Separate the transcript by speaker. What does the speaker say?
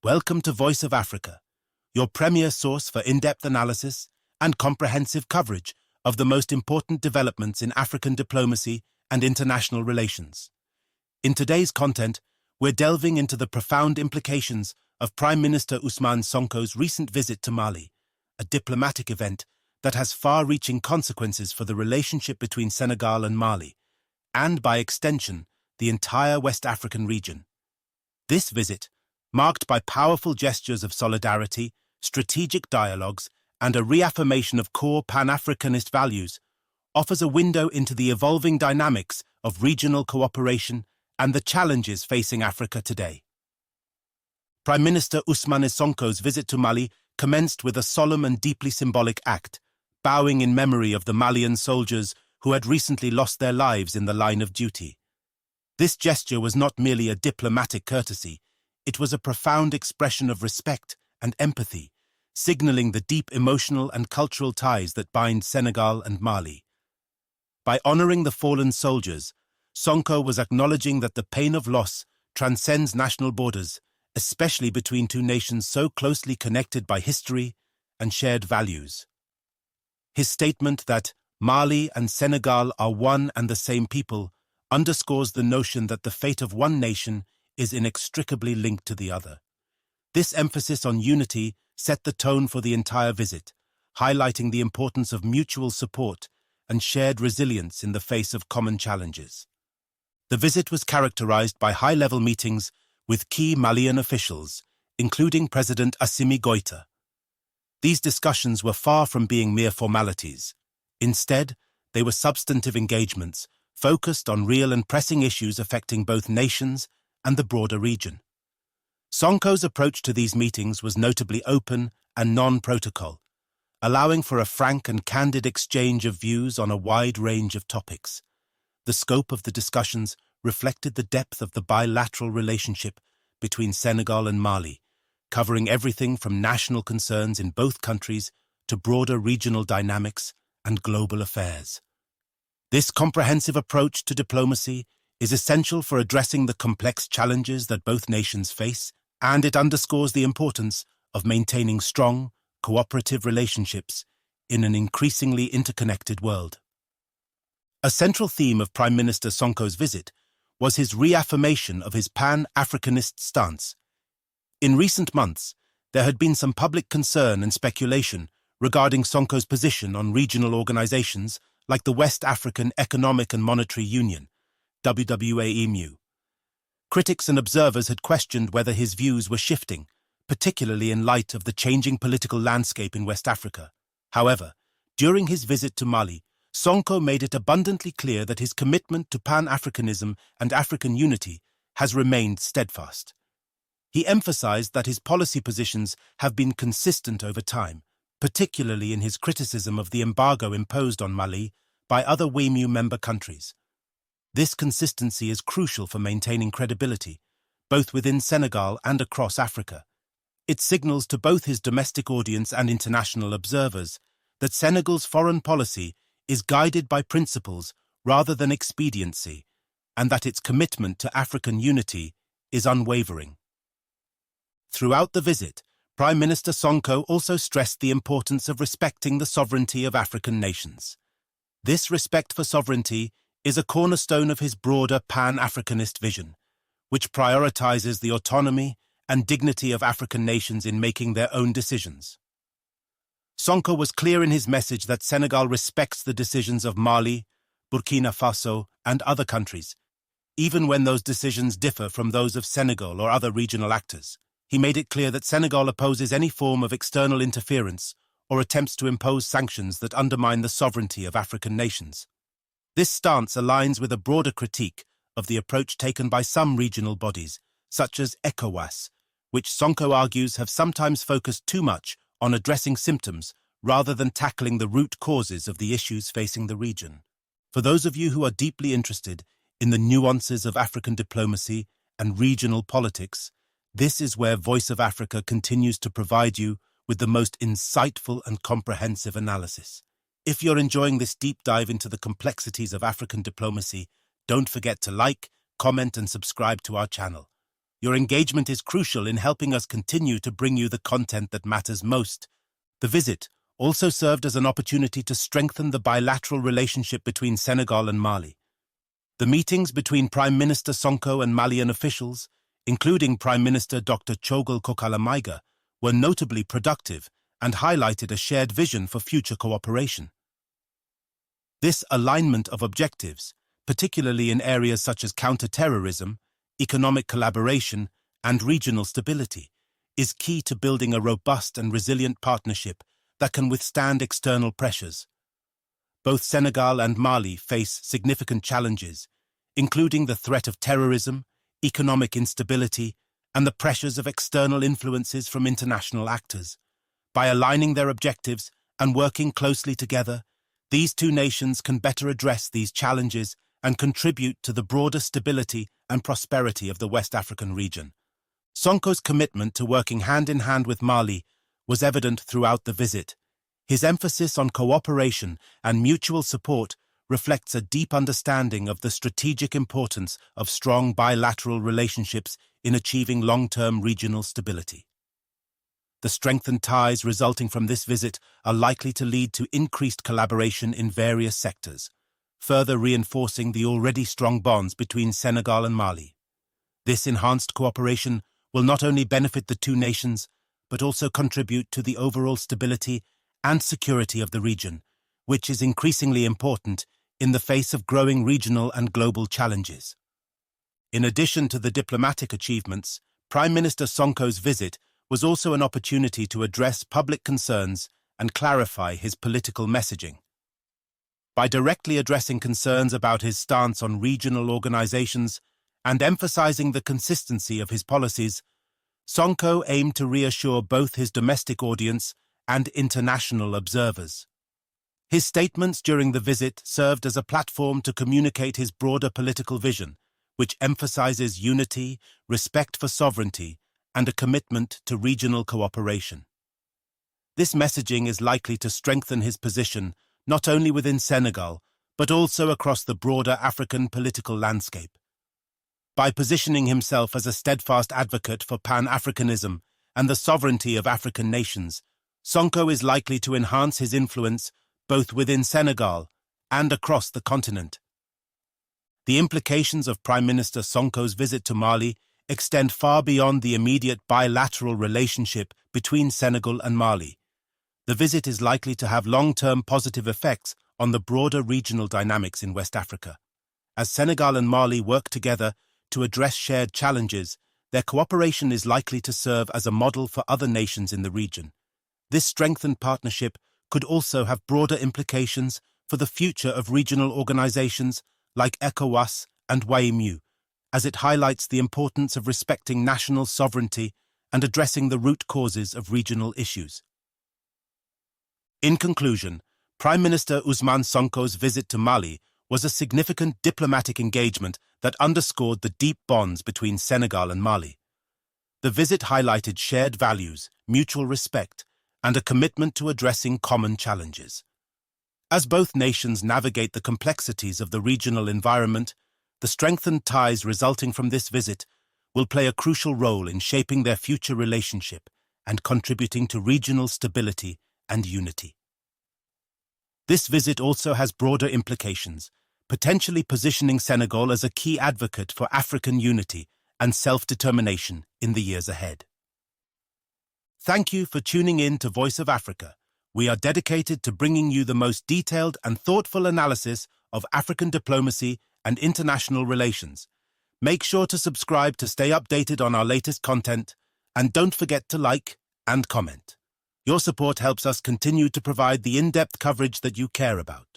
Speaker 1: Welcome to Voice of Africa, your premier source for in-depth analysis and comprehensive coverage of the most important developments in African diplomacy and international relations. In today's content, we're delving into the profound implications of Prime Minister Ousmane Sonko's recent visit to Mali, a diplomatic event that has far-reaching consequences for the relationship between Senegal and Mali, and by extension, the entire West African region. This visit, marked by powerful gestures of solidarity, strategic dialogues, and a reaffirmation of core Pan-Africanist values, offers a window into the evolving dynamics of regional cooperation and the challenges facing Africa today. Prime Minister Ousmane Sonko's visit to Mali commenced with a solemn and deeply symbolic act, bowing in memory of the Malian soldiers who had recently lost their lives in the line of duty. This gesture was not merely a diplomatic courtesy, it was a profound expression of respect and empathy, signaling the deep emotional and cultural ties that bind Senegal and Mali. By honoring the fallen soldiers, Sonko was acknowledging that the pain of loss transcends national borders, especially between two nations so closely connected by history and shared values. His statement that Mali and Senegal are one and the same people underscores the notion that the fate of one nation is inextricably linked to the other. This emphasis on unity set the tone for the entire visit, highlighting the importance of mutual support and shared resilience in the face of common challenges. The visit was characterized by high-level meetings with key Malian officials, including President Assimi Goïta. These discussions were far from being mere formalities. Instead, they were substantive engagements focused on real and pressing issues affecting both nations and the broader region. Sonko's approach to these meetings was notably open and non-protocol, allowing for a frank and candid exchange of views on a wide range of topics. The scope of the discussions reflected the depth of the bilateral relationship between Senegal and Mali, covering everything from national concerns in both countries to broader regional dynamics and global affairs. This comprehensive approach to diplomacy is essential for addressing the complex challenges that both nations face, and it underscores the importance of maintaining strong, cooperative relationships in an increasingly interconnected world. A central theme of Prime Minister Sonko's visit was his reaffirmation of his Pan-Africanist stance. In recent months, there had been some public concern and speculation regarding Sonko's position on regional organizations like the West African Economic and Monetary Union, WAEMU. Critics and observers had questioned whether his views were shifting, particularly in light of the changing political landscape in West Africa. However, during his visit to Mali, Sonko made it abundantly clear that his commitment to Pan-Africanism and African unity has remained steadfast. He emphasized that his policy positions have been consistent over time, particularly in his criticism of the embargo imposed on Mali by other WAEMU member countries. This consistency is crucial for maintaining credibility, both within Senegal and across Africa. It signals to both his domestic audience and international observers that Senegal's foreign policy is guided by principles rather than expediency, and that its commitment to African unity is unwavering. Throughout the visit, Prime Minister Sonko also stressed the importance of respecting the sovereignty of African nations. This respect for sovereignty is a cornerstone of his broader Pan-Africanist vision, which prioritizes the autonomy and dignity of African nations in making their own decisions. Sonko was clear in his message that Senegal respects the decisions of Mali, Burkina Faso, and other countries, even when those decisions differ from those of Senegal or other regional actors. He made it clear that Senegal opposes any form of external interference or attempts to impose sanctions that undermine the sovereignty of African nations. This stance aligns with a broader critique of the approach taken by some regional bodies, such as ECOWAS, which Sonko argues have sometimes focused too much on addressing symptoms rather than tackling the root causes of the issues facing the region. For those of you who are deeply interested in the nuances of African diplomacy and regional politics, this is where Voice of Africa continues to provide you with the most insightful and comprehensive analysis. If you're enjoying this deep dive into the complexities of African diplomacy, don't forget to like, comment, and subscribe to our channel. Your engagement is crucial in helping us continue to bring you the content that matters most. The visit also served as an opportunity to strengthen the bilateral relationship between Senegal and Mali. The meetings between Prime Minister Sonko and Malian officials, including Prime Minister Dr. Chogel Kokala Maiga, were notably productive and highlighted a shared vision for future cooperation. This alignment of objectives, particularly in areas such as counter-terrorism, economic collaboration, and regional stability, is key to building a robust and resilient partnership that can withstand external pressures. Both Senegal and Mali face significant challenges, including the threat of terrorism, economic instability, and the pressures of external influences from international actors. By aligning their objectives and working closely together, these two nations can better address these challenges and contribute to the broader stability and prosperity of the West African region. Sonko's commitment to working hand-in-hand with Mali was evident throughout the visit. His emphasis on cooperation and mutual support reflects a deep understanding of the strategic importance of strong bilateral relationships in achieving long-term regional stability. The strengthened ties resulting from this visit are likely to lead to increased collaboration in various sectors, further reinforcing the already strong bonds between Senegal and Mali. This enhanced cooperation will not only benefit the two nations, but also contribute to the overall stability and security of the region, which is increasingly important in the face of growing regional and global challenges. In addition to the diplomatic achievements, Prime Minister Sonko's visit was also an opportunity to address public concerns and clarify his political messaging. By directly addressing concerns about his stance on regional organizations and emphasizing the consistency of his policies, Sonko aimed to reassure both his domestic audience and international observers. His statements during the visit served as a platform to communicate his broader political vision, which emphasizes unity, respect for sovereignty, and a commitment to regional cooperation. This messaging is likely to strengthen his position not only within Senegal, but also across the broader African political landscape. By positioning himself as a steadfast advocate for Pan-Africanism and the sovereignty of African nations, Sonko is likely to enhance his influence both within Senegal and across the continent. The implications of Prime Minister Sonko's visit to Mali extend far beyond the immediate bilateral relationship between Senegal and Mali. The visit is likely to have long-term positive effects on the broader regional dynamics in West Africa. As Senegal and Mali work together to address shared challenges, their cooperation is likely to serve as a model for other nations in the region. This strengthened partnership could also have broader implications for the future of regional organizations like ECOWAS and WAEMU, as it highlights the importance of respecting national sovereignty and addressing the root causes of regional issues. In conclusion, Prime Minister Ousmane Sonko's visit to Mali was a significant diplomatic engagement that underscored the deep bonds between Senegal and Mali. The visit highlighted shared values, mutual respect, and a commitment to addressing common challenges. As both nations navigate the complexities of the regional environment, the strengthened ties resulting from this visit will play a crucial role in shaping their future relationship and contributing to regional stability and unity. This visit also has broader implications, potentially positioning Senegal as a key advocate for African unity and self-determination in the years ahead. Thank you for tuning in to Voice of Africa. We are dedicated to bringing you the most detailed and thoughtful analysis of African diplomacy and international relations. Make sure to subscribe to stay updated on our latest content, and don't forget to like and comment. Your support helps us continue to provide the in-depth coverage that you care about.